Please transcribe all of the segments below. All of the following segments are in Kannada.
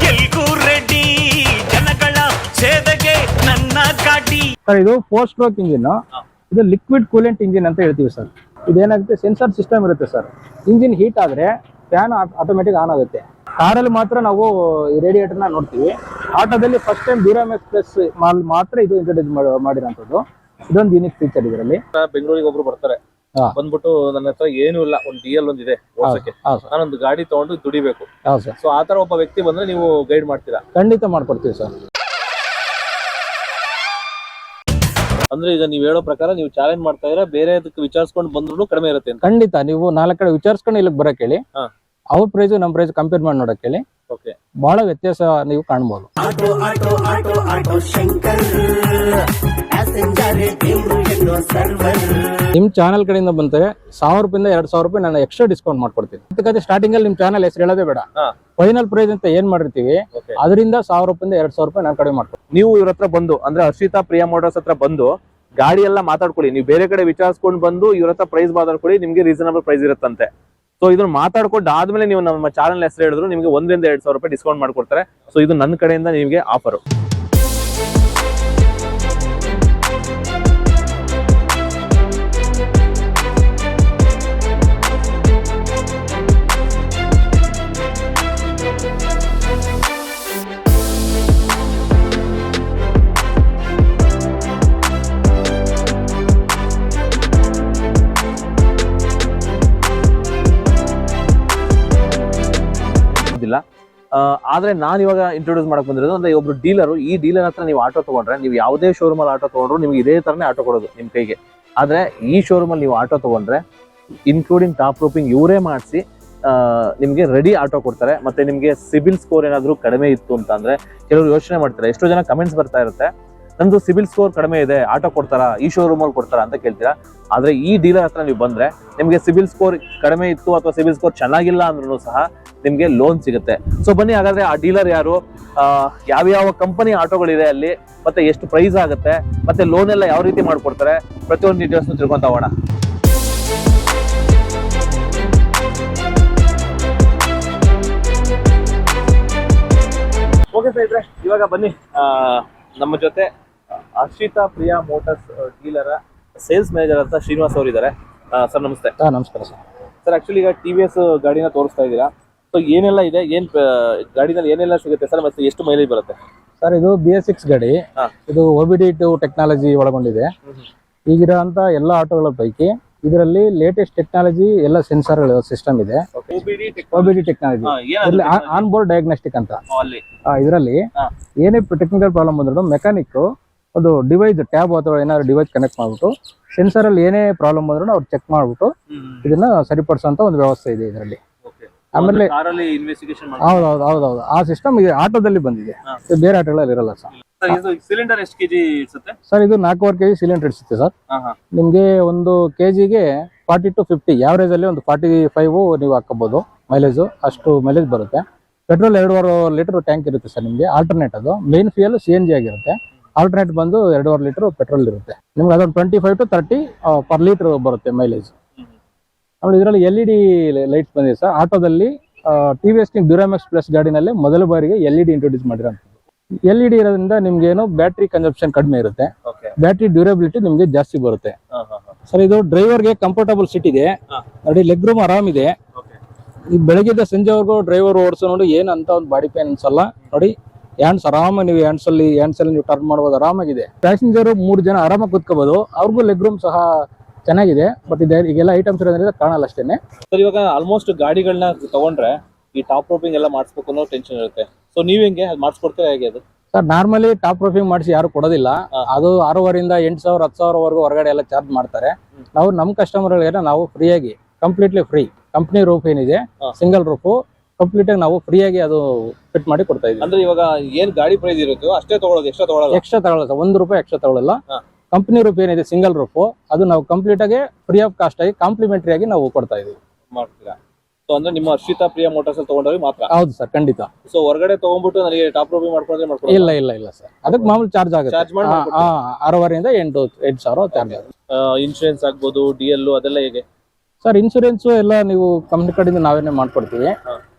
ಎಲ್ಗೂ ರೆಡಿ ಜನಗಳ ಸೇವೆಗೆ ನನ್ನ ಗಾಡಿ. ಸರ್ ಇದು 4 ಸ್ಟ್ರೋಕ್ ಇಂಜಿನ್, ಇದು ಲಿಕ್ವಿಡ್ ಕೂಲೆಂಟ್ ಇಂಜಿನ್ ಅಂತ ಹೇಳ್ತೀವಿ ಸರ್. ಇದೇನಾಗುತ್ತೆ, ಸೆನ್ಸರ್ ಸಿಸ್ಟಮ್ ಇರುತ್ತೆ ಸರ್. ಇಂಜಿನ್ ಹೀಟ್ ಆದ್ರೆ ಫ್ಯಾನ್ ಆಟೋಮೆಟಿಕ್ ಆನ್ ಆಗುತ್ತೆ. ಕಾರಲ್ಲಿ ಮಾತ್ರ ನಾವು ಈ ರೇಡಿಯೇಟರ್ನ ನೋಡ್ತೀವಿ. ಆಟೋದಲ್ಲಿ ಫಸ್ಟ್ ಟೈಮ್ ಡ್ಯೂರಾಮ್ಯಾಕ್ಸ್ ಪ್ಲಸ್ ಮಾತ್ರ ಇದು ಇಂಟ್ರೊಡ್ಯೂಸ್ ಮಾಡಿರೋಂಥದ್ದು. ಇದೊಂದು ಯೂನಿಕ್ ಫೀಚರ್ ಇದರಲ್ಲಿ. ಬೆಂಗಳೂರಿಗೆ ಒಬ್ರು ಬರ್ತಾರೆ, ಬಂದ್ಬಿಟ್ಟು ನನ್ನ ಹತ್ರ ಏನು ಇಲ್ಲ, ಒಂದು DL ಒಂದಿದೆ ಓಡಿಸಕ್ಕೆ, ನಾನೊಂದು ಗಾಡಿ ತಗೊಂಡು ದುಡಿಬೇಕು. ಸೊ ಆತರ ಒಬ್ಬ ವ್ಯಕ್ತಿ ಬಂದ್ರೆ ನೀವು ಗೈಡ್ ಮಾಡ್ತೀರಾ? ಖಂಡಿತ ಮಾಡ್ಕೊಡ್ತೀವಿ ಸರ್. ಅಂದ್ರೆ ಈಗ ನೀವು ಹೇಳೋ ಪ್ರಕಾರ ನೀವು ಚಾಲೆಂಜ್ ಮಾಡ್ತಾ ಇದ್ರೆ ಬೇರೆ ಅದಕ್ಕೆ ವಿಚಾರಿಸ್ಕೊಂಡು ಬಂದ್ರು ಕಡಿಮೆ ಇರುತ್ತೆ ಅಂತ. ಖಂಡಿತ ನೀವು 4 ಕಡೆ ವಿಚಾರಿಸ್ಕೊಂಡು ಇಲ್ಲಿಗೆ ಬರಕ್ ಹೇಳಿ, ಅವ್ರ ಪ್ರೈಸ್ ನಮ್ಮ ಪ್ರೈಸ್ ಕಂಪೇರ್ ಮಾಡಿ ನೋಡಕ್ ಹೇಳಿ. ಬಹಳ ವ್ಯತ್ಯಾಸ ನೀವು ಕಾಣಬಹುದು. ನಿಮ್ ಚಾನಲ್ ಕಡೆಯಿಂದ ಬಂದ್ರೆ 1000 ರೂಪಾಯಿಂದ 2000 ರೂಪಾಯಿ ನಾನು ಎಕ್ಸ್ಟ್ರಾ ಡಿಸ್ಕೌಂಟ್ ಮಾಡ್ಕೊಡ್ತೀನಿ. ಅದಕ್ಕೆ ಸ್ಟಾರ್ಟಿಂಗ್ ಅಲ್ಲಿ ನಿಮ್ ಚಾನಲ್ ಹೆಸರು ಹೇಳೋದೇ ಬೇಡ, ಫೈನಲ್ ಪ್ರೈಸ್ ಅಂತ ಏನ್ ಮಾಡಿರ್ತೀವಿ ಅದರಿಂದ 1000 ರೂಪಾಯಿಂದ 2000 ರೂಪಾಯಿ ನಾನು ಕಡಿಮೆ ಮಾಡ್ಕೊಡ್ತೀನಿ. ನೀವು ಇವ್ರ ಹತ್ರ ಬಂದು ಅಂದ್ರೆ ಹರ್ಷಿತಾ ಪ್ರಿಯಾ ಮೋಟಾರ್ಸ್ ಹತ್ರ ಬಂದು ಗಾಡಿ ಎಲ್ಲ ಮಾತಾಡ್ಕೊಳ್ಳಿ. ನೀವು ಬೇರೆ ಕಡೆ ವಿಚಾರಿಸ್ಕೊಂಡು ಬಂದು ಇವ್ರ ಹತ್ರ ಪ್ರೈಸ್ ಮಾತಾಡ್ಕೊಳ್ಳಿ, ನಿಮ್ಗೆ ರೀಸನಬಲ್ ಪ್ರೈಸ್ ಇರುತ್ತಂತೆ. ಸೊ ಇದನ್ನ ಮಾತಾಡ್ಕೊಂಡು ಆದ್ಮೇಲೆ ನೀವು ನಮ್ಮ ಚಾನಲ್ ಹೆಸರು ಹೇಳಿದ್ರು ನಿಮ್ಗೆ 1 ರಿಂದ 2000 ರೂಪಾಯಿ ಡಿಸ್ಕೌಂಟ್ ಮಾಡ್ಕೊಡ್ತಾರೆ. ಸೊ ಇದು ನನ್ನ ಕಡೆಯಿಂದ ನಿಮಗೆ ಆಫರ್. ಆದ್ರೆ ನಾನು ಇವಾಗ ಇಂಟ್ರೊಡ್ಯೂಸ್ ಮಾಡಕ್ ಬಂದಿರೋದು ಅಂದ್ರೆ ಒಬ್ರು ಡೀಲರು. ಈ ಡೀಲರ್ ಹತ್ರ ನೀವು ಆಟೋ ತಗೊಂಡ್ರೆ, ನೀವು ಯಾವುದೇ ಶೋರೂಮ್ ಅಲ್ಲಿ ಆಟೋ ತಗೊಂಡ್ರು ನಿಮ್ಗೆ ಇದೇ ತರನೇ ಆಟೋ ಕೊಡೋದು ನಿಮ್ ಕೈಗೆ. ಆದ್ರೆ ಈ ಶೋರೂಮ್ ಅಲ್ಲಿ ನೀವು ಆಟೋ ತಗೊಂಡ್ರೆ ಇನ್ಕ್ಲೂಡಿಂಗ್ ಟಾಪ್ ರೂಪಿಂಗ್ ಇವರೇ ಮಾಡಿಸಿ ನಿಮ್ಗೆ ರೆಡಿ ಆಟೋ ಕೊಡ್ತಾರೆ. ಮತ್ತೆ ನಿಮ್ಗೆ ಸಿಬಿಲ್ ಸ್ಕೋರ್ ಏನಾದ್ರು ಕಡಿಮೆ ಇತ್ತು ಅಂತ ಅಂದ್ರೆ ಕೆಲವರು ಯೋಚನೆ ಮಾಡ್ತಾರೆ, ಎಷ್ಟೋ ಜನ ಕಮೆಂಟ್ಸ್ ಬರ್ತಾ ಇರುತ್ತೆ, ನಮ್ದು ಸಿಬಿಲ್ ಸ್ಕೋರ್ ಕಡಿಮೆ ಇದೆ, ಆಟೋ ಕೊಡ್ತಾರಾ, ಈ ಶೋರೂಮ್ ಅಲ್ಲಿ ಕೊಡ್ತಾರಾ ಅಂತ ಕೇಳ್ತೀರಾ. ಆದ್ರೆ ಈ ಡೀಲರ್ ಹತ್ರ ನೀವು ಬಂದ್ರೆ ನಿಮ್ಗೆ ಸಿಬಿಲ್ ಸ್ಕೋರ್ ಕಡಿಮೆ ಇತ್ತು ಅಥವಾ ಸಿಬಿಲ್ ಸ್ಕೋರ್ ಚೆನ್ನಾಗಿಲ್ಲ ಅಂದ್ರೂ ಸಹ ನಿಮ್ಗೆ ಲೋನ್ ಸಿಗುತ್ತೆ. ಸೊ ಬನ್ನಿ ಹಾಗಾದ್ರೆ ಆ ಡೀಲರ್ ಯಾರು, ಯಾವ್ಯಾವ ಕಂಪನಿ ಆಟೋಗಳಿದೆ ಅಲ್ಲಿ, ಮತ್ತೆ ಎಷ್ಟು ಪ್ರೈಸ್ ಆಗುತ್ತೆ, ಮತ್ತೆ ಲೋನ್ ಎಲ್ಲ ಯಾವ ರೀತಿ ಮಾಡ್ಕೊಡ್ತಾರೆ, ಪ್ರತಿಯೊಂದು ಡೀಟೇಲ್ಸ್ ತಿಳ್ಕೊಂತ ಹೋಗೋಣ. ಓಕೆ ಸ್ನೇಹಿತರೆ, ಇವಾಗ ಬನ್ನಿ ನಮ್ಮ ಜೊತೆ Harshita Priya motors dealer sales manager ಅಂತ ಶ್ರೀನಿವಾಸ್ ಅವರು ಇದ್ದಾರೆ. ಸರ್ ನಮಸ್ತೆ. ನಮಸ್ಕಾರ ಸರ್. ಸರ್ ಆಕ್ಚುಲಿ ಈಗ TVS ಗಾಡಿನ ತೋರಿಸ್ತಾ ಇದ್ದೀರಾ, ಸೊ ಏನೆಲ್ಲ ಇದೆ, ಏನ್ ಗಾಡಿನಲ್ಲಿ ಏನೆಲ್ಲ ಸಿಗುತ್ತೆ ಸರ್, ಮತ್ತೆ ಎಷ್ಟು ಮೈಲೇಜ್ ಬರುತ್ತೆ ಸರ್? ಇದು BS6 ಗಾಡಿ, ಇದು OBD2 ಟೆಕ್ನಾಲಜಿ ಒಳಗೊಂಡಿದೆ. ಈಗಿರೋಂತ ಎಲ್ಲ ಆಟೋಗಳ ಪೈಕಿ ಇದರಲ್ಲಿ ಲೇಟೆಸ್ಟ್ ಟೆಕ್ನಾಲಜಿ ಎಲ್ಲ ಸೆನ್ಸರ್ ಸಿಸ್ಟಮ್ ಇದೆ. OBD technology on board diagnostic ಅಂತ. ಇದರಲ್ಲಿ ಏನೇ ಟೆಕ್ನಿಕಲ್ ಪ್ರಾಬ್ಲಮ್ ಬಂದ್ರು ಮೆಕ್ಯಾನಿಕ್ ಒಂದು ಡಿವೈಸ್ ಟ್ಯಾಬ್ ಅಥವಾ ಏನಾದ್ರು ಡಿವೈಸ್ ಕನೆಕ್ಟ್ ಮಾಡ್ಬಿಟ್ಟು ಸೆನ್ಸರ್ ಅಲ್ಲಿ ಏನೇ ಪ್ರಾಬ್ಲಮ್ ಬಂದ್ರು ಅವ್ರು ಚೆಕ್ ಮಾಡ್ಬಿಟ್ಟು ಇದನ್ನ ಸರಿಪಡಿಸುವಂತ ಒಂದು ವ್ಯವಸ್ಥೆ ಇದೆ ಇದರಲ್ಲಿ. ಆಮೇಲೆ ಹೌದೌದು ಆ ಸಿಸ್ಟಮ್ ಇದೆ ಆಟೋದಲ್ಲಿ ಬಂದಿದೆ, ಬೇರೆ ಆಟೋಗಳಲ್ಲಿ ಇರಲ್ಲ ಸರ್. ಸಿಲಿಂಡರ್ ಎಷ್ಟು ಕೆಜಿ ಇರುತ್ತೆ ಸರ್? ಇದು 4.5 kg ಸಿಲಿಂಡರ್ ಇಡಿಸುತ್ತೆ ಸರ್. ನಿಮ್ಗೆ ಒಂದು ಕೆಜಿಗೆ 40 to 50 ಆವರೇಜ್ ಅಲ್ಲಿ ಒಂದು 45 ನೀವು ಹಾಕಬಹುದು ಮೈಲೇಜ್, ಅಷ್ಟು ಮೈಲೇಜ್ ಬರುತ್ತೆ. ಪೆಟ್ರೋಲ್ 2.5 ಲೀಟರ್ ಟ್ಯಾಂಕ್ ಇರುತ್ತೆ ಸರ್ ನಿಮ್ಗೆ. ಆಲ್ಟರ್ನೇಟ್ ಅದು ಮೇನ್ ಫ್ಯೂಯಲ್ CNG ಆಗಿರುತ್ತೆ, ಆಲ್ಟರ್ನೇಟ್ ಬಂದು 2.5 ಲೀಟರ್ ಪೆಟ್ರೋಲ್ ಇರುತ್ತೆ. ನಿಮ್ಗೆ ಅದೊಂದು 25 to 30 ಪರ್ ಲೀಟರ್ ಬರುತ್ತೆ ಮೈಲೇಜ್. ಆಮೇಲೆ ಇದರಲ್ಲಿ LED ಲೈಟ್ಸ್ ಬಂದಿದೆ ಸರ್ ಆಟೋದಲ್ಲಿ. TVS ಡ್ಯೂರಾಮ್ಯಾಕ್ಸ್ ಪ್ಲಸ್ ಗಾಡಿನಲ್ಲಿ ಮೊದಲ ಬಾರಿಗೆ LED ಇಂಟ್ರೊಡ್ಯೂಸ್ ಮಾಡಿರೋಂಥದ್ದು. LED ಇರೋದ್ರಿಂದ ನಿಮ್ಗೆ ಏನು ಬ್ಯಾಟ್ರಿ ಕನ್ಸಂಪ್ಷನ್ ಕಡಿಮೆ ಇರುತ್ತೆ, ಬ್ಯಾಟ್ರಿ ಡ್ಯೂರಬಿಲಿಟಿ ನಿಮ್ಗೆ ಜಾಸ್ತಿ ಬರುತ್ತೆ ಸರ್. ಇದು ಡ್ರೈವರ್ಗೆ ಕಂಫರ್ಟಬಲ್ ಸೀಟ್ ಇದೆ ನೋಡಿ, ಲೆಗ್ ರೂಮ್ ಆರಾಮಿದೆ. ಈ ಬೆಳಗ್ಗೆದ ಸಂಜೆವರೆಗೂ ಡ್ರೈವರ್ ಓಡಿಸೋ ನೋಡಿ ಏನು ಅಂತ ಒಂದು ಬಾಡಿ ಪೇನ್ ಅನ್ಸಲ್ಲ ನೋಡಿ. ಹ್ಯಾಂಡ್ಸ್ ಆರಾಮ ನೀವು ಹ್ಯಾಂಡ್ಸ್ ಅಲ್ಲಿ ನೀವು ಟರ್ನ್ ಮಾಡಬಹುದು, ಆರಾಮಾಗಿದೆ. ಪ್ಯಾಸೆಂಜರ್ 3 ಜನ ಆರಾಮಾಗಿ ಕೂತ್ಕೋಬಹುದು. ಅವ್ರಿಗೂ ಲೆಗ್ ರೂಮ್ ಸಹ ಚೆನ್ನಾಗಿದೆ. ಬಟ್ ಈಗೆಲ್ಲ ಐಟಮ್ಸ್ ಇರೋದ್ರಿಂದ ಕಾಣಲ್ಲ ಅಷ್ಟೇನೆ ಸರ್. ಇವಾಗ ಆಲ್ಮೋಸ್ಟ್ ಗಾಡಿಗಳನ್ನ ತಗೊಂಡ್ರೆ ಈ ಟಾಪ್ ರೋಪಿಂಗ್ ಎಲ್ಲ ಮಾಡಿಸ್ಬೇಕು ಅನ್ನೋ ಟೆನ್ಷನ್ ಇರುತ್ತೆ. ಸೊ ನೀವ್ ಹೆಂಗೆ ಅದು ಮಾಡಿಸ್ಕೊಡ್ತೀರಾ ಹೇಗೆ ಅದು ಸರ್? ನಾರ್ಮಲಿ ಟಾಪ್ ರೋಪಿಂಗ್ ಮಾಡಿಸಿ ಯಾರು ಕೊಡೋದಿಲ್ಲ. ಅದು 6,500 ಇಂದ 8,000 10,000 ವರೆಗೂ ಹೊರಗಡೆ ಎಲ್ಲ ಚಾರ್ಜ್ ಮಾಡ್ತಾರೆ. ನಾವು ನಮ್ಮ ಕಸ್ಟಮರ್ಗಳಿಗೆ ನಾವು ಫ್ರೀಯಾಗಿ ಕಂಪ್ಲೀಟ್ಲಿ ಫ್ರೀ ಕಂಪ್ನಿ ರೂಫ್ ಏನಿದೆ ಸಿಂಗಲ್ ರೂಫ್ ಕಂಪ್ಲೀಟ್ ಆಗಿ ನಾವು ಫ್ರೀಯಾಗಿ ಅದು ಫಿಟ್ ಮಾಡಿ ಕೊಡ್ತಾ ಇದ್ದೀವಿ. ಅಂದ್ರೆ ಇವಾಗ ಏನ್ ಗಾಡಿ ಪ್ರೈಸ್ ಇರುತ್ತೋ ಅಷ್ಟೇ ತಗೊಳ್ಳೋದು, ಎಕ್ಸ್ಟ್ರಾ ತಗೊಳ್ಳಲ್ಲ ಸರ್. 1 ರೂಪಾಯಿ ಎಕ್ಸ್ಟ್ರಾ ತಗೊಳ್ಳಲ್ಲ. ಕಂಪನಿ ರೂಪ್ ಏನಿದೆ ಸಿಂಗಲ್ ರೂಪ್ ಅದು ನಾವು ಕಂಪ್ಲೀಟ್ ಆಗಿ ಫ್ರೀ ಆಫ್ ಕಾಸ್ಟ್ ಆಗಿ ಕಾಂಪ್ಲಿಮೆಂಟರಿ ಆಗಿ ನಾವು ಕೊಡ್ತಾ ಇದೀವಿ. ಮಾಡ್ತೀರಾ? ಸೊ ಅಂದ್ರೆ ನಿಮ್ಮ ಹರ್ಷಿತಾ ಪ್ರಿಯಾ ಮೋಟಾರ್ಸ್ ಅಲ್ಲಿ ತಗೊಂಡ್ರೆ ಮಾತ್ರ? ಹೌದು ಸರ್, ಖಂಡಿತ. ಸೊ ಹೊರಗಡೆ ತಗೊಂಡ್ಬಿಟ್ಟು ನನಗೆ ಟಾಪ್ ರೂಪಿಂಗ್ ಮಾಡ್ಕೊಂಡ್ರೆ ಇಲ್ಲ ಸರ್, ಅದಕ್ಕೆ ಮಾಮೂಲಿ ಚಾರ್ಜ್ ಆಗುತ್ತೆ. 6,500 ಇಂದ 8,000 ಚಾರ್ಜ್ ಆಗುತ್ತೆ. ಇನ್ಶೂರೆನ್ಸ್ ಆಗ್ಬೋದು, DL ಅದೆಲ್ಲ ಹೇಗೆ ಸರ್ ಇನ್ಸೂರೆನ್ಸ್ ಎಲ್ಲ ನೀವು ಕಂಪ್ನಿ ಕಡೆಯಿಂದ ನಾವೇನೆ ಮಾಡ್ಕೊಡ್ತೀವಿ.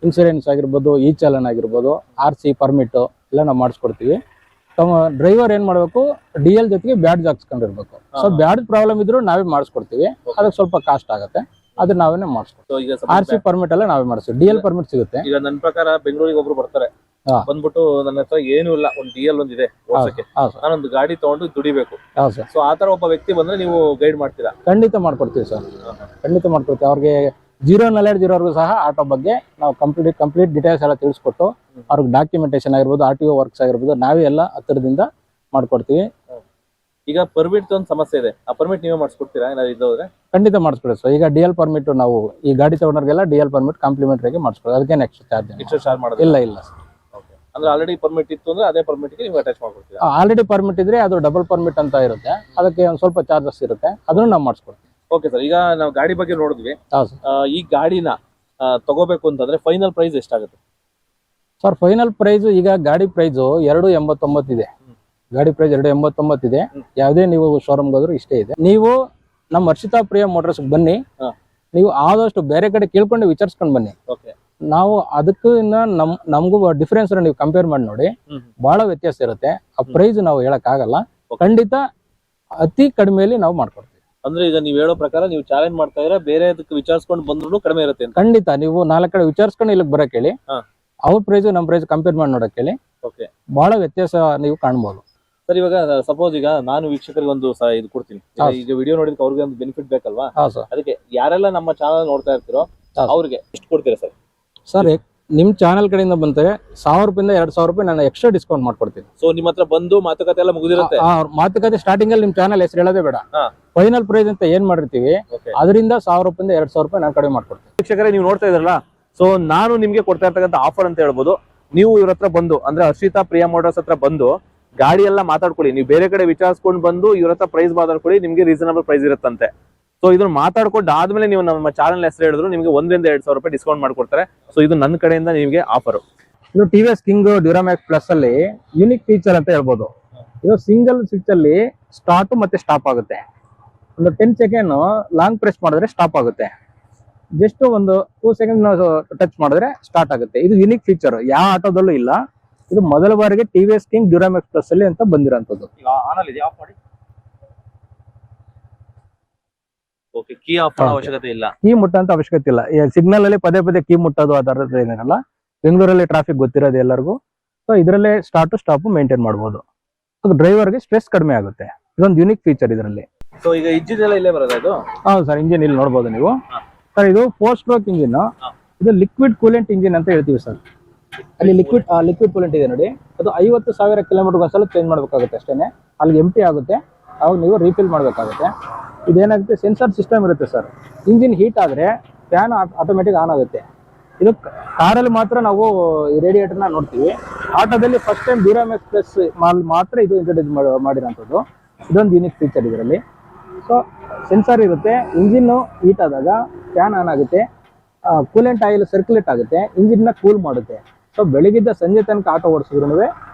ಇನ್ಸೂರೆನ್ಸ್ ಆಗಿರ್ಬೋದು, ಇ ಚಾಲನ್ ಆಗಿರ್ಬೋದು, RC ಪರ್ಮಿಟ್ ಎಲ್ಲ ನಾವು ಮಾಡಿಸ್ಕೊಡ್ತೀವಿ. ಡ್ರೈವರ್ ಏನ್ ಮಾಡ್ಬೇಕು, DL ಜೊತೆಗೆ ಬ್ಯಾಡ್ಜ್ ಹಾಕ್ಸ್ಕೊಂಡಿರ್ಬೇಕು. ಸೊ ಬ್ಯಾಡ್ಜ್ ಪ್ರಾಬ್ಲಮ್ ಇದ್ರು ನಾವೇ ಮಾಡಿಸ್ಕೊಡ್ತೀವಿ. ಅದಕ್ಕೆ ಸ್ವಲ್ಪ ಕಾಸ್ಟ್ ಆಗುತ್ತೆ, ಅದನ್ನ ನಾವೇನೆ ಮಾಡಿಸ್ಕೊಡ್ತೀವಿ. ಈಗ RC ಪರ್ಮಿಟ್ ಎಲ್ಲ ನಾವೇ ಮಾಡಿಸ್ತೀವಿ. DL ಪರ್ಮಿಟ್ ಸಿಗುತ್ತೆ. ಈಗ ನನ್ನ ಪ್ರಕಾರ ಬೆಂಗಳೂರಿಗೆ ಒಬ್ರು ಬರ್ತಾರೆ, ಬಂದ್ಬಿಟ್ಟು ನನ್ನ ಹತ್ರ ಏನು ಇಲ್ಲ, ಒಂದು DL ಒಂದಿದೆ ಓಡಿಸಕ್ಕೆ, ನಾನೊಂದು ಗಾಡಿ ತಗೊಂಡು ದುಡಿಬೇಕು. ಸೊ ಆತರ ಒಬ್ಬ ವ್ಯಕ್ತಿ ಬಂದ್ರೆ ನೀವು ಗೈಡ್ ಮಾಡ್ತೀರಾ? ಖಂಡಿತ ಮಾಡ್ಕೊಡ್ತೀವಿ ಸರ್, ಖಂಡಿತ ಮಾಡ್ಕೊಡ್ತೀವಿ. ಅವ್ರಿಗೆ ಜೀರೋ ನಾಲೆಡ್ಜ್ ಇರೋರ್ಗು ಸಹ ಆಟೋ ಬಗ್ಗೆ ನಾವು ಕಂಪ್ಲೀಟ್ ಡೀಟೇಲ್ಸ್ ಎಲ್ಲ ತಿಳಿಸ್ಕೊಟ್ಟು ಅವ್ರಿಗೆ ಡಾಕ್ಯುಮೆಂಟೇಶನ್ ಆಗಿರ್ಬೋದು, RTO ವರ್ಕ್ಸ್ ಆಗಿರ್ಬೋದು, ನಾವೇ ಎಲ್ಲ ಹತ್ತಿರದಿಂದ ಮಾಡ್ಕೊಡ್ತೀವಿ. ಈಗ ಪರ್ಮಿಟ್ ಒಂದು ಸಮಸ್ಯೆ ಇದೆ, ಆ ಪರ್ಮಿಟ್ ನೀವೇ ಮಾಡಿಸ್ಕೊಡ್ತೀರಾ ಏನಾದ್ರು ಇದ್ದೋದ್ರೆ? ಖಂಡಿತ ಮಾಡಿಸ್ಕೊಡಿ ಸರ್. ಈಗ DL ಪರ್ಮಿಟ್ ನಾವು ಈ ಗಾಡಿ ತಗೊಂಡ್ರಿಗೆಲ್ಲ DL ಪರ್ಮಿಟ್ ಕಾಂಪ್ಲಿಮೆಂಟರಿ ಮಾಡಿಸ್ಕೊಡಿ. ಅದಕ್ಕೆ ಎಕ್ಸ್ಟ್ರಾ ಚಾರ್ಜ್ ಮಾಡೋದು ಇಲ್ಲ ಸರ್. ಅಂದ್ರೆ ಆಲ್ರೆಡಿ ಪರ್ಮಿಟ್ ಇತ್ತು ಅಂದ್ರೆ ಅದೇ ಪರ್ಮಿಟ್ಗೆ ನೀವು ಅಟ್ಯಾಚ್ ಮಾಡ್ಕೊಡ್ತೀರಾ? ಆಲ್ರೆಡಿ ಪರ್ಮಿಟ್ ಇದ್ರೆ ಅದು ಡಬಲ್ ಪರ್ಮಿಟ್ ಅಂತ ಇರುತ್ತೆ, ಅದಕ್ಕೆ ಒಂದು ಸ್ವಲ್ಪ ಚಾರ್ಜಸ್ ಇರುತ್ತೆ, ಅದನ್ನು ನಾವು ಮಾಡಿಸ್ಕೊಡ್ತೀವಿ. ಓಕೆ ಸರ್, ಈಗ ನಾವು ಗಾಡಿ ಬಗ್ಗೆ ನೋಡಿದ್ವಿ. ಈ ಗಾಡಿನ ತಗೋಬೇಕು ಅಂತಂದ್ರೆ ಫೈನಲ್ ಪ್ರೈಸ್ ಎಷ್ಟಾಗುತ್ತೆ ಸರ್? ಫೈನಲ್ ಪ್ರೈಸ್ ಈಗ ಗಾಡಿ ಪ್ರೈಸ್ 289 ಇದೆ. ಗಾಡಿ ಪ್ರೈಸ್ 289 ಇದೆ. ಯಾವುದೇ ನೀವು ಶೋರೂಮ್ ಹೋದ್ರು ಇಷ್ಟೇ ಇದೆ. ನೀವು ನಮ್ಮ ಹರ್ಷಿತಾ ಪ್ರಿಯ ಮೋಟರ್ಸ್ ಬನ್ನಿ, ನೀವು ಆದಷ್ಟು ಬೇರೆ ಕಡೆ ಕೇಳ್ಕೊಂಡು ವಿಚಾರಿಸ್ಕೊಂಡು ಬನ್ನಿ. ನಾವು ಅದಕ್ಕೂ ನಮಗೂ ಡಿಫ್ರೆನ್ಸ್ ನೀವು ಕಂಪೇರ್ ಮಾಡಿ ನೋಡಿ, ಬಹಳ ವ್ಯತ್ಯಾಸ ಇರುತ್ತೆ. ಆ ಪ್ರೈಸ್ ನಾವು ಹೇಳಕ್ ಆಗಲ್ಲ. ಖಂಡಿತ ಅತಿ ಕಡಿಮೆಯಲ್ಲಿ ನಾವು ಮಾಡ್ಕೊಡ್ತೀವಿ. ಅಂದ್ರೆ ಈಗ ನೀವು ಹೇಳೋ ಪ್ರಕಾರ ನೀವು ಚಾಲೆಂಜ್ ಮಾಡ್ತಾ ಇದ್ರೆ ಬೇರೆ ಅದಕ್ಕೆ ವಿಚಾರಿಸ್ಕೊಂಡು ಬಂದ್ರು ಕಡಿಮೆ ಇರುತ್ತೆ? ಖಂಡಿತ ನೀವು 4 ಕಡೆ ವಿಚಾರಿಸ್ಕೊಂಡು ಇಲ್ಲಿಗೆ ಬರಕ್ ಹೇಳಿ, ಅವ್ರ ಪ್ರೈಸ್ ನಮ್ಮ ಪ್ರೈಸ್ ಕಂಪೇರ್ ಮಾಡಿ ನೋಡಕ್ ಹೇಳಿ, ಬಹಳ ವ್ಯತ್ಯಾಸ ನೀವು ಕಾಣ್ಬೋದು. ಸರ್, ಇವಾಗ ಸಪೋಸ್ ಈಗ ನಾನು ವೀಕ್ಷಕರಿಗೆ ಒಂದು ಇದು ಕೊಡ್ತೀನಿ, ಈಗ ವಿಡಿಯೋ ನೋಡಿದ್ರೆ ಅವ್ರಿಗೆ ಒಂದು ಬೆನಿಫಿಟ್ ಬೇಕಲ್ವಾ? ಅದಕ್ಕೆ ಯಾರೆಲ್ಲ ನಮ್ಮ ಚಾನಲ್ ನೋಡ್ತಾ ಇರ್ತೀರೋ ಅವ್ರಿಗೆ ಎಷ್ಟು ಕೊಡ್ತೀರಾ ಸರ್? ಸರ್, ನಿಮ್ ಚಾನಲ್ ಕಡೆಯಿಂದ ಬಂದ್ರೆ 1000 ರೂಪಾಯಿಂದ 2000 ರೂಪಾಯಿ ನಾನು ಎಕ್ಸ್ಟ್ರಾ ಡಿಸ್ಕೌಂಟ್ ಮಾಡ್ಕೊಡ್ತೀನಿ. ಸೊ ನಿಮ್ಮ ಹತ್ರ ಬಂದು ಮಾತುಕತೆ ಎಲ್ಲ ಮುಗಿದಿರುತ್ತೆ? ಮಾತುಕತೆ ಸ್ಟಾರ್ಟಿಂಗ್ ಅಲ್ಲಿ ನಿಮ್ ಚಾನಲ್ ಹೆಸರು ಹೇಳೋದೇ ಬೇಡ, ಫೈನಲ್ ಪ್ರೈಸ್ ಅಂತ ಏನ್ ಮಾಡಿರ್ತೀವಿ ಅದರಿಂದ 1000 ರೂಪಾಯಿಂದ 2000 ರೂಪಾಯಿ ನಾನು ಕಡಿಮೆ ಮಾಡ್ಕೊಡ್ತೀನಿ. ವೀಕ್ಷಕರೇ, ನೀವು ನೋಡ್ತಾ ಇದ್ರಲ್ಲ, ಸೊ ನಾನು ನಿಮ್ಗೆ ಕೊಡ್ತಾ ಇರ್ತಕ್ಕಂಥ ಆಫರ್ ಅಂತ ಹೇಳ್ಬೋದು. ನೀವು ಇವ್ರ ಹತ್ರ ಬಂದು, ಅಂದ್ರೆ ಹರ್ಷಿತಾ ಪ್ರಿಯಾ ಮೋಟರ್ಸ್ ಹತ್ರ ಬಂದು ಗಾಡಿ ಎಲ್ಲ ಮಾತಾಡ್ಕೊಳ್ಳಿ. ನೀವು ಬೇರೆ ಕಡೆ ವಿಚಾರಿಸ್ಕೊಂಡು ಬಂದು ಇವ್ರ ಹತ್ರ ಪ್ರೈಸ್ ಮಾತಾಡ್ಕೊಳ್ಳಿ, ನಿಮ್ಗೆ ರೀಸನಬಲ್ ಪ್ರೈಸ್ ಇರುತ್ತಂತೆ. ಸೊ ಇದನ್ನ ಮಾತಾಡ್ಕೊಂಡು ಆದ್ಮೇಲೆ ನೀವು ನಮ್ಮ ಚಾನಲ್ ಹೆಸರು ಹೇಳಿದ್ರು ನಿಮಗೆ 1,000-2,000 ರೂಪಾಯಿ ಡಿಸ್ಕೌಂಟ್ ಮಾಡ್ಕೊಡ್ತಾರೆ. ಸೊ ಇದು ನನ್ನ ಕಡೆಯಿಂದ ನಿಮಗೆ ಆಫರ್. ಇದು TVS ಕಿಂಗ್ ಡ್ಯೂರಾಮ್ಯಾಕ್ಸ್ ಪ್ಲಸ್ ಅಲ್ಲಿ ಯೂನಿಕ್ ಫೀಚರ್ ಅಂತ ಹೇಳ್ಬೋದು. ಇದು ಸಿಂಗಲ್ ಸ್ವಿಚ್ ಅಲ್ಲಿ ಸ್ಟಾರ್ಟ್ ಮತ್ತೆ ಸ್ಟಾಪ್ ಆಗುತ್ತೆ. ಒಂದು 10 ಸೆಕೆಂಡ್ ಲಾಂಗ್ ಪ್ರೆಸ್ ಮಾಡಿದ್ರೆ ಸ್ಟಾಪ್ ಆಗುತ್ತೆ. ಜಸ್ಟ್ ಒಂದು 2 ಸೆಕೆಂಡ್ ಟಚ್ ಮಾಡಿದ್ರೆ ಸ್ಟಾರ್ಟ್ ಆಗುತ್ತೆ. ಇದು ಯೂನಿಕ್ ಫೀಚರ್, ಯಾವ ಆಟೋದಲ್ಲೂ ಇಲ್ಲ. ಇದು ಮೊದಲ ಬಾರಿಗೆ TVS ಕಿಂಗ್ ಡ್ಯೂರಾಮ್ಯಾಕ್ಸ್ ಪ್ಲಸ್ ಅಲ್ಲಿ ಅಂತ ಬಂದಿರೋಂಥದ್ದು. ಕೀ ಆಫ್ ಅವಶ್ಯಕತೆ ಇಲ್ಲ, ಕೀ ಮುಟ್ಟಂತ ಅವಶ್ಯಕತೆ ಇಲ್ಲ. ಸಿಗ್ನಲ್ ಅಲ್ಲಿ ಪದೇ ಪದೇ ಕೀ ಮುಟ್ಟೋದು ಅದರ ಏನಿರಲ್ಲ. ಬೆಂಗಳೂರಲ್ಲಿ ಟ್ರಾಫಿಕ್ ಗೊತ್ತಿರೋದು ಎಲ್ಲರಿಗೂ. ಸೊ ಇದರಲ್ಲೇ ಸ್ಟಾರ್ಟ್ ಸ್ಟಾಪ್ ಮೇಂಟೈನ್ ಮಾಡಬಹುದು. ಡ್ರೈವರ್ಗೆ ಸ್ಟ್ರೆಸ್ ಕಡಿಮೆ ಆಗುತ್ತೆ. ಇದೊಂದು ಯೂನಿಕ್ ಫೀಚರ್ ಇದರಲ್ಲಿ. ಸೊ ಈಗ ಇಂಜಿನ್ ಎಲ್ಲ ಇಲ್ಲೇ ಬರೋದು? ಇದು ಹೌದು ಸರ್, ಇಂಜಿನ್ ಇಲ್ಲಿ ನೋಡಬಹುದು ನೀವು. ಸರ್, ಇದು 4 ಸ್ಟ್ರೋಕ್ ಇಂಜಿನ್. ಇದು ಲಿಕ್ವಿಡ್ ಕೂಲೆಂಟ್ ಇಂಜಿನ್ ಅಂತ ಹೇಳ್ತೀವಿ ಸರ್. ಅಲ್ಲಿ ಲಿಕ್ವಿಡ್ ಕೂಲೆಂಟ್ ಇದೆ ನೋಡಿ, ಅದು 50,000 ಕಿಲೋಮೀಟರ್ ಒಂದ್ಸಲ ಚೇಂಜ್ ಮಾಡ್ಬೇಕಾಗುತ್ತೆ ಅಷ್ಟೇನೆ. ಅಲ್ಲಿ ಎಂಟಿ ಆಗುತ್ತೆ, ಅವಾಗ ನೀವು ರೀಫಿಲ್ ಮಾಡ್ಬೇಕಾಗುತ್ತೆ. ಇದೇನಾಗುತ್ತೆ, ಸೆನ್ಸರ್ ಸಿಸ್ಟಮ್ ಇರುತ್ತೆ ಸರ್. ಇಂಜಿನ್ ಹೀಟ್ ಆದ್ರೆ ಫ್ಯಾನ್ ಆಟೋಮೆಟಿಕ್ ಆನ್ ಆಗುತ್ತೆ. ಇದು ಕಾರಲ್ಲಿ ಮಾತ್ರ ನಾವು ಈ ರೇಡಿಯೇಟರ್ನ ನೋಡ್ತೀವಿ. ಆಟೋದಲ್ಲಿ ಫಸ್ಟ್ ಟೈಮ್ ಡ್ಯೂರಾಮ್ಯಾಕ್ಸ್ ಪ್ಲಸ್ ಮಾತ್ರ ಇದು ಇಂಟ್ರೊಡ್ಯೂಸ್ ಮಾಡಿರೋಂಥದ್ದು. ಇದೊಂದು ಯೂನಿಕ್ ಫೀಚರ್ ಇದರಲ್ಲಿ. ಸೊ ಸೆನ್ಸರ್ ಇರುತ್ತೆ, ಇಂಜಿನ್ ಹೀಟ್ ಆದಾಗ ಫ್ಯಾನ್ ಆನ್ ಆಗುತ್ತೆ, ಕೂಲೆಂಟ್ ಆಯಿಲ್ ಸರ್ಕ್ಯುಲೇಟ್ ಆಗುತ್ತೆ, ಇಂಜಿನ್ನ ಕೂಲ್ ಮಾಡುತ್ತೆ. ಸೊ ಬೆಳಗಿದ್ದ ಸಂಜೆ ತನಕ ಆಟೋ ಓಡಿಸಿದ್ರು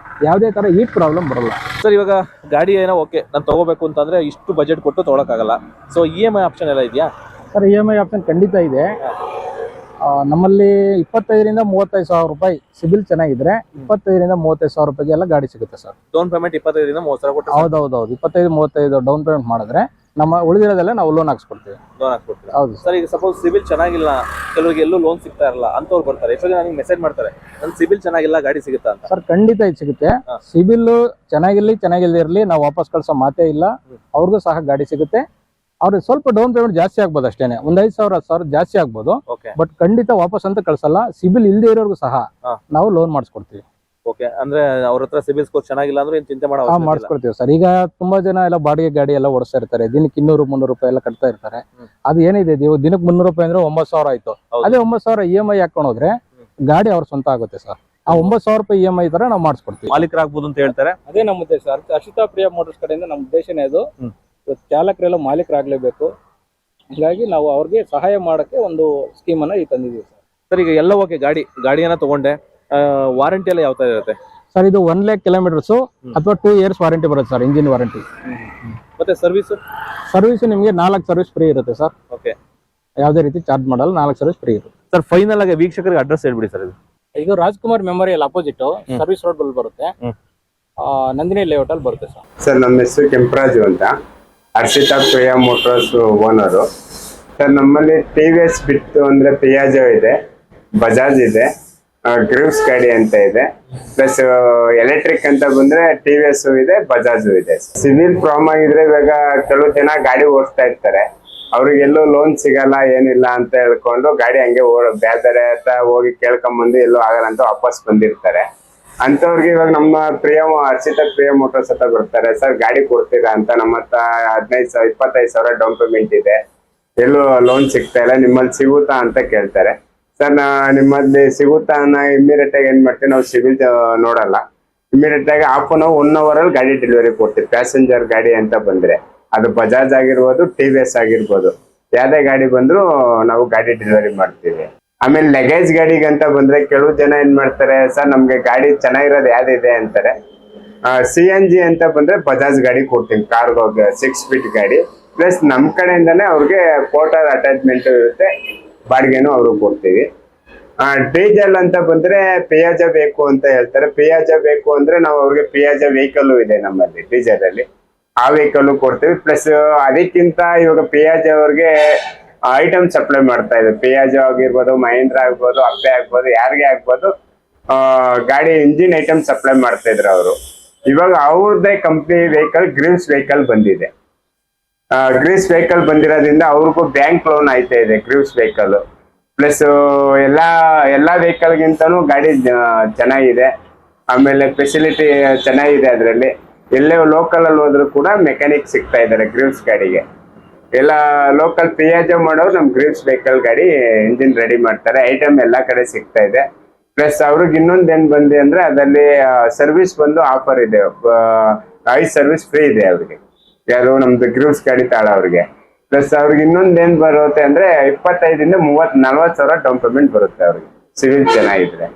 ಯಾವುದೇ ತರ ಹೀಟ್ ಪ್ರಾಬ್ಲಮ್ ಬರಲ್ಲ. ಸರ್, ಇವಾಗ ಗಾಡಿ ಏನೋ ಓಕೆ ನಾನು ತಗೋಬೇಕು ಅಂತಂದ್ರೆ ಇಷ್ಟು ಬಜೆಟ್ ಕೊಟ್ಟು ತಗೊಳಕ್ಕಾಗಲ್ಲ. ಸೊ EMI ಆಪ್ಷನ್ ಎಲ್ಲ ಇದೆಯಾ ಸರ್? EMI ಆಪ್ಷನ್ ಖಂಡಿತ ಇದೆ. ನಮ್ಮಲ್ಲಿ 25,000 ರಿಂದ 35,000 ರೂಪಾಯಿ ಸಿಬಿಲ್ ಚೆನ್ನಾಗಿದ್ರೆ 25,000 ರಿಂದ 35,000 ರೂಪಾಯಿಗೆ ಎಲ್ಲ ಗಾಡಿ ಸಿಗುತ್ತೆ ಸರ್. ಡೌನ್ ಪೇಮೆಂಟ್ 25,000 ರಿಂದ 30,000 ಕೊಟ್ಟು? ಹೌದೌದು, 25-35 ಡೌನ್ ಪೇಮೆಂಟ್ ಮಾಡಿದ್ರೆ ನಮ್ಮ ಉಳಿದಿರೋದೆಲ್ಲ ನಾವು ಲೋನ್ ಹಾಕ್ಸ್ಕೊಡ್ತೀವಿ. ಹೌದು ಸರ್. ಈಗ ಸಪೋಸ್ ಸಿಬಿಲ್ ಚೆನ್ನಾಗಿಲ್ಲ, ಕೆಲವರಿಗೆ ಎಲ್ಲೂ ಲೋನ್ ಸಿಗ್ತಾ ಇರಲ್ಲ, ಅಂತವ್ರು ಬರ್ತಾರೆ, ಎಷ್ಟೋ ಜನ ನನಗೆ ಮೆಸೇಜ್ ಮಾಡ್ತಾರೆ, ನನ್ನ ಸಿಬಿಲ್ ಚೆನ್ನಾಗಿಲ್ಲ, ಗಾಡಿ ಸಿಗುತ್ತಾ ಅಂತ. ಸರ್, ಖಂಡಿತ ಇದು ಸಿಗುತ್ತೆ. ಸಿಬಿಲ್ ಚೆನ್ನಾಗಿಲ್ಲದೆ ಇರಲಿ, ನಾವು ವಾಪಸ್ ಕಳ್ಸೋ ಮಾತೇ ಇಲ್ಲ. ಅವ್ರಿಗೂ ಸಹ ಗಾಡಿ ಸಿಗುತ್ತೆ. ಅವ್ರಿಗೆ ಸ್ವಲ್ಪ ಡೌನ್ ಪೇಮೆಂಟ್ ಜಾಸ್ತಿ ಆಗ್ಬೋದು ಅಷ್ಟೇನೆ, ಒಂದ್ 5,000-10,000 ಜಾಸ್ತಿ ಆಗ್ಬೋದು. ಬಟ್ ಖಂಡಿತ ವಾಪಸ್ ಅಂತ ಕಳ್ಸಲ್ಲ. ಸಿಬಿಲ್ ಇಲ್ಲದೆ ಇರೋರ್ಗು ಸಹ ನಾವು ಲೋನ್ ಮಾಡಿಸ್ಕೊಡ್ತೀವಿ. ಓಕೆ, ಅಂದ್ರೆ ಅವ್ರ ಹತ್ರ ಸಿಬಿಲ್ ಸ್ಕೋರ್ ಚೆನ್ನಾಗಿಲ್ಲ ಅಂದ್ರೆ ಏನ್ ಚಿಂತೆ ಮಾಡೋ ಮಾಡಿಸ್ಕೊಡ್ತೀವಿ ಸರ್. ಈಗ ತುಂಬಾ ಜನ ಎಲ್ಲ ಬಾಡಿಗೆ ಗಾಡಿ ಎಲ್ಲ ಓಡಿಸ್ತಾ ಇರ್ತಾರೆ, ದಿನಕ್ಕೆ 200-300 ರೂಪಾಯಿ ಎಲ್ಲ ಕಟ್ತಾ ಇರ್ತಾರೆ. ಅದು ಏನಿದೆ, ದಿನಕ್ಕೆ 300 ರೂಪಾಯಿ ಅಂದ್ರೆ 9,000 ಆಯ್ತು. ಅದೇ 9,000 EMI ಹಾಕೊಂಡು ಹೋದ್ರೆ ಗಾಡಿ ಅವ್ರ ಸ್ವಂತ ಆಗುತ್ತೆ ಸರ್. ಆ 9,000 ರೂಪಾಯಿ EMI ತರ ನಾವು ಮಾಡಿಸ್ಕೊಡ್ತೀವಿ. ಮಾಲೀಕರಾಗ್ಬೋದು ಅಂತ ಹೇಳ್ತಾರೆ. ಅದೇ ನಮ್ಮ ಉದ್ದೇಶ. ಹರ್ಷಿತಾ ಪ್ರಿಯಾ ಮೋಟರ್ಸ್ ಕಡೆಯಿಂದ ನಮ್ಮ ಉದ್ದೇಶನೇ ಅದು. ಚಾಲಕರೆಲ್ಲ ಮಾಲೀಕರಾಗ್ಲೇಬೇಕು. ಹೀಗಾಗಿ ನಾವು ಅವ್ರಿಗೆ ಸಹಾಯ ಮಾಡಕ್ಕೆ ಒಂದು ಸ್ಕೀಮ್ ಅನ್ನ ತಂದಿದ್ದೀವಿ ಸರ್. ಸರ್, ಈಗ ಎಲ್ಲ ಓಕೆ, ಗಾಡಿಯನ್ನ ತಗೊಂಡೆ, ವಾರಂಟಿ ಎಲ್ಲ ಯಾವ ತರ ಇರುತ್ತೆ ಸರ್? ಇದು 1 lakh ಕಿಲೋಮೀಟರ್ಸ್ ಅಥವಾ 2 years ವಾರಂಟಿ ಬರುತ್ತೆ ಸರ್, ಇಂಜಿನ್ ವಾರಂಟಿ. ಮತ್ತೆ ಸರ್ವಿಸ್ ನಿಮಗೆ 4 ಸರ್ವಿಸ್ ಫ್ರೀ ಇರುತ್ತೆ ಸರ್. ಓಕೆ. ಯಾವುದೇ ರೀತಿ ಚಾರ್ಜ್ ಮಾಡಲ್ಲ, 4 ಸರ್ವಿಸ್ ಫ್ರೀ ಇರುತ್ತೆ. ಸರ್ ಫೈನಲ್ ಆಗಿ ವೀಕ್ಷಕರಿಗೆ ಅಡ್ರೆಸ್ ಹೇಳ್ಬಿಡಿ ಸರ್. ಇದು Rajkumar memorial opposite service road ಬಲ್ಲಿ ಬರುತ್ತೆ, ನಂದಿನಿ ಲೇಔಟ್ ಅಲ್ಲಿ ಬರುತ್ತೆ ಸರ್. ಸರ್ ನಮ್ಮ ಹೆಸರು ಕೆಂಪರಾಜು ಅಂತ, Harshita Priya motors owner. Sir ನಮ್ಮಲ್ಲಿ TVS ಬಿಟ್ಟು ಅಂದ್ರೆ ಪಿಯಾಜೋ ಇದೆ, ಬಜಾಜ್ ಇದೆ, ಗ್ರೀವ್ಸ್ ಗಾಡಿ ಅಂತ ಇದೆ, ಪ್ಲಸ್ ಎಲೆಕ್ಟ್ರಿಕ್ ಅಂತ ಬಂದ್ರೆ TVS ಇದೆ, ಬಜಾಜ್ ಇದೆ. ಸಿವಿಲ್ ಪ್ರಾಬ್ಲಮ್ ಆಗಿದ್ರೆ ಇವಾಗ ಕೆಲವು ಜನ ಗಾಡಿ ಓಡಿಸ್ತಾ ಇರ್ತಾರೆ, ಅವ್ರಿಗೆಲ್ಲೂ ಲೋನ್ ಸಿಗಲ್ಲ ಏನಿಲ್ಲ ಅಂತ ಹೇಳ್ಕೊಂಡು ಗಾಡಿ ಹಂಗೆ ಬೇರೆ ಹತ್ರ ಹೋಗಿ ಕೇಳ್ಕೊಂಬಂದು ಎಲ್ಲೂ ಆಗಲ್ಲ ಅಂತ ವಾಪಸ್ ಬಂದಿರ್ತಾರೆ. ಅಂತವ್ರಿಗೆ ಇವಾಗ ನಮ್ಮ ಹರ್ಷಿತಾ ಪ್ರಿಯಾ ಮೋಟರ್ಸ್ ಹತ್ರ ಬರ್ತಾರೆ, ಸರ್ ಗಾಡಿ ಕೊಡ್ತೀರಾ ಅಂತ. ನಮ್ಮ ಹತ್ರ 25 ಸಾವಿರ ಡೌನ್ ಪೇಮೆಂಟ್ ಇದೆ, ಎಲ್ಲೂ ಲೋನ್ ಸಿಗ್ತಾ ಇಲ್ಲ, ನಿಮ್ಮಲ್ಲಿ ಸಿಗುತ್ತಾ ಅಂತ ಕೇಳ್ತಾರೆ. ಸರ್ ನಿಮ್ಮಲ್ಲಿ ಸಿಗುತ್ತಾ ಅನ್ನೋ ಇಮಿಡಿಯೇಟ್ ಆಗಿ ಏನ್ ಮಾಡ್ತೀವಿ, ನಾವು ಸಿವಿಲ್ ನೋಡಲ್ಲ, ಇಮಿಡಿಯೇಟ್ ಆಗಿ 1 hour ಅಲ್ಲಿ ಗಾಡಿ ಡೆಲಿವರಿ ಕೊಡ್ತೀವಿ. ಪ್ಯಾಸೆಂಜರ್ ಗಾಡಿ ಅಂತ ಬಂದ್ರೆ ಅದು ಬಜಾಜ್ ಆಗಿರ್ಬೋದು, TVS ಆಗಿರ್ಬೋದು, ಯಾವ್ದೇ ಗಾಡಿ ಬಂದ್ರು ನಾವು ಗಾಡಿ ಡೆಲಿವರಿ ಮಾಡ್ತೀವಿ. ಆಮೇಲೆ ಲಗೇಜ್ ಗಾಡಿಗೆ ಅಂತ ಬಂದ್ರೆ ಕೆಲವು ಜನ ಏನ್ ಮಾಡ್ತಾರೆ, ಸರ್ ನಮ್ಗೆ ಗಾಡಿ ಚೆನ್ನಾಗಿರೋದು ಯಾವ್ದಿದೆ ಅಂತಾರೆ. CNG ಅಂತ ಬಂದ್ರೆ ಬಜಾಜ್ ಗಾಡಿ ಕೊಡ್ತೀನಿ, ಕಾರ್ಗೋ 6 feet ಗಾಡಿ, ಪ್ಲಸ್ ನಮ್ ಕಡೆಯಿಂದಾನೆ ಅವ್ರಿಗೆ ಪೋರ್ಟರ್ ಅಟ್ಯಾಚ್ಮೆಂಟ್ ಇರುತ್ತೆ, ಬಾಡಿಗೆನೂ ಅವ್ರಿಗೆ ಕೊಡ್ತೀವಿ. ಡೀಸೆಲ್ ಅಂತ ಬಂದ್ರೆ ಪಿಯಾಜೋ ಬೇಕು ಅಂತ ಹೇಳ್ತಾರೆ. ಪಿಯಾಜೋ ಬೇಕು ಅಂದ್ರೆ ನಾವು ಅವ್ರಿಗೆ ಪಿಯಾಜೋ ವೆಹಿಕಲ್ ಇದೆ ನಮ್ಮಲ್ಲಿ ಡೀಸೆಲ್ ಅಲ್ಲಿ, ಆ ವೆಹಿಕಲ್ ಕೊಡ್ತೀವಿ. ಪ್ಲಸ್ ಅದಕ್ಕಿಂತ ಇವಾಗ ಪಿಯಾಜೋ ಅವ್ರಿಗೆ ಐಟಮ್ ಸಪ್ಲೈ ಮಾಡ್ತಾ ಇದ್ದೀವಿ. ಪಿಯಾಜೋ ಆಗಿರ್ಬೋದು, ಮಹೇಂದ್ರ ಆಗ್ಬೋದು, ಅಪ್ಪೆ ಆಗ್ಬೋದು, ಯಾರಿಗೆ ಆಗ್ಬೋದು, ಗಾಡಿ ಇಂಜಿನ್ ಐಟಮ್ ಸಪ್ಲೈ ಮಾಡ್ತಾ ಇದ್ರು ಅವರು. ಇವಾಗ ಅವ್ರದ್ದೇ ಕಂಪ್ನಿ ವೆಹಿಕಲ್ ಗ್ರೀವ್ಸ್ ವೆಹಿಕಲ್ ಬಂದಿದೆ. ಗ್ರೀವ್ಸ್ ವೆಹಿಕಲ್ ಬಂದಿರೋದ್ರಿಂದ ಅವ್ರಿಗೂ ಬ್ಯಾಂಕ್ ಲೋನ್ ಆಯ್ತಾ ಇದೆ ಗ್ರೀವ್ಸ್ ವೆಹಿಕಲ್. ಪ್ಲಸ್ ಎಲ್ಲಾ ವೆಹಿಕಲ್ಗಿಂತನೂ ಗಾಡಿ ಚೆನ್ನಾಗಿದೆ, ಆಮೇಲೆ ಫೆಸಿಲಿಟಿ ಚೆನ್ನಾಗಿದೆ. ಅದರಲ್ಲಿ ಎಲ್ಲೇ ಲೋಕಲ್ ಅಲ್ಲಿ ಹೋದ್ರು ಕೂಡ ಮೆಕ್ಯಾನಿಕ್ ಸಿಗ್ತಾ ಇದ್ದಾರೆ ಗ್ರೀವ್ಸ್ ಗಾಡಿಗೆ. ಎಲ್ಲ ಲೋಕಲ್ ಪಿಯಾಜೋ ಮಾಡೋರು ನಮ್ ಗ್ರೀವ್ಸ್ ವೆಹಿಕಲ್ ಗಾಡಿ ಇಂಜಿನ್ ರೆಡಿ ಮಾಡ್ತಾರೆ, ಐಟಮ್ ಎಲ್ಲಾ ಕಡೆ ಸಿಗ್ತಾ ಇದೆ. ಪ್ಲಸ್ ಅವ್ರಿಗೆ ಇನ್ನೊಂದ್ ಏನ್ ಬಂದಿ ಅಂದ್ರೆ ಅದರಲ್ಲಿ ಸರ್ವಿಸ್ ಬಂದು ಆಫರ್ ಇದೆ, 5 ಸರ್ವಿಸ್ ಫ್ರೀ ಇದೆ ಅವ್ರಿಗೆ, ಯಾರು ನಮ್ದು ಗ್ರೀವ್ಸ್ ಗಾಡಿ ತಾಳ ಅವ್ರಿಗೆ. ಪ್ಲಸ್ ಅವ್ರಿಗೆ ಇನ್ನೊಂದ್ ಏನ್ ಬರುತ್ತೆ ಅಂದ್ರೆ 25 ಇಂದ 40 ಸಾವಿರ ಡೌನ್ ಪೇಮೆಂಟ್ ಬರುತ್ತೆ ಅವ್ರಿಗೆ, ಸಿವಿಲ್ ಚೆನ್ನಾಗಿದ್ರೆ.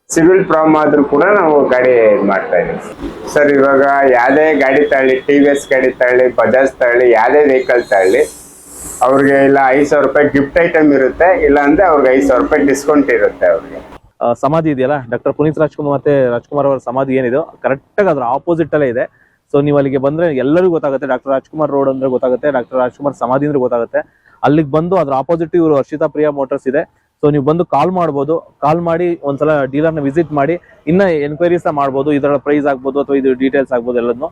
ಸಿವಿಲ್ ಪ್ರಾಬ್ಲಮ್ ಆದ್ರೂ ಕೂಡ ನಾವು ಗಾಡಿ ಮಾಡ್ತಾ ಇದೀವಿ ಸರ್. ಇವಾಗ ಯಾವ್ದೇ ಗಾಡಿ ತಗೊಳ್ಳಿ, TVS ಗಾಡಿ ತಗೊಳ್ಳಿ, ಬಜಾಜ್ ತಗೊಳ್ಳಿ, ಯಾವ್ದೇ ವೆಹಿಕಲ್ ತಗೊಳ್ಳಿ, ಅವ್ರಿಗೆ ಇಲ್ಲ 5,000 ರೂಪಾಯಿ ಗಿಫ್ಟ್ ಐಟಮ್ ಇರುತ್ತೆ, ಇಲ್ಲ ಅಂದ್ರೆ ಅವ್ರಿಗೆ 5,000 ರೂಪಾಯಿ ಡಿಸ್ಕೌಂಟ್ ಇರುತ್ತೆ ಅವ್ರಿಗೆ. ಸಮಾಧಿ ಇದೆಯಲ್ಲ, ಡಾಕ್ಟರ್ ಪುನೀತ್ ರಾಜ್ಕುಮಾರ್ ಮತ್ತೆ ರಾಜ್ಕುಮಾರ್ ಅವರ ಸಮಾಧಿ ಏನಿದೆ ಕರೆಕ್ಟ್ ಆಗಿ ಅದ್ರ ಆಪೋಸಿಟ್ ಅಲ್ಲೇ ಇದೆ. ಸೊ ನೀವು ಅಲ್ಲಿಗೆ ಬಂದ್ರೆ ಎಲ್ಲರಿಗೂ ಗೊತ್ತಾಗುತ್ತೆ, ಡಾಕ್ಟರ್ ರಾಜ್ಕುಮಾರ್ ರೋಡ್ ಅಂದ್ರೆ ಗೊತ್ತಾಗುತ್ತೆ, ಡಾಕ್ಟರ್ ರಾಜ್ಕುಮಾರ್ ಸಮಾಧಿ ಅಂದ್ರೆ ಗೊತ್ತಾಗುತ್ತೆ. ಅಲ್ಲಿಗೆ ಬಂದು ಅದ್ರ ಆಪೋಸಿಟ್ ಇವರು ಹರ್ಷಿತಾ ಪ್ರಿಯಾ ಮೋಟರ್ಸ್ ಇದೆ. ಸೊ ನೀವು ಬಂದು ಕಾಲ್ ಮಾಡ್ಬೋದು, ಕಾಲ್ ಮಾಡಿ ಒಂದ್ಸಲ ಡೀಲರ್ನ ವಿಸಿಟ್ ಮಾಡಿ ಇನ್ನ ಎನ್ಕ್ವೈರೀಸ್ ಮಾಡ್ಬೋದು, ಇದರ ಪ್ರೈಸ್ ಆಗ್ಬೋದು ಅಥವಾ ಇದು ಡೀಟೇಲ್ಸ್ ಆಗ್ಬೋದು ಎಲ್ಲದನ್ನು.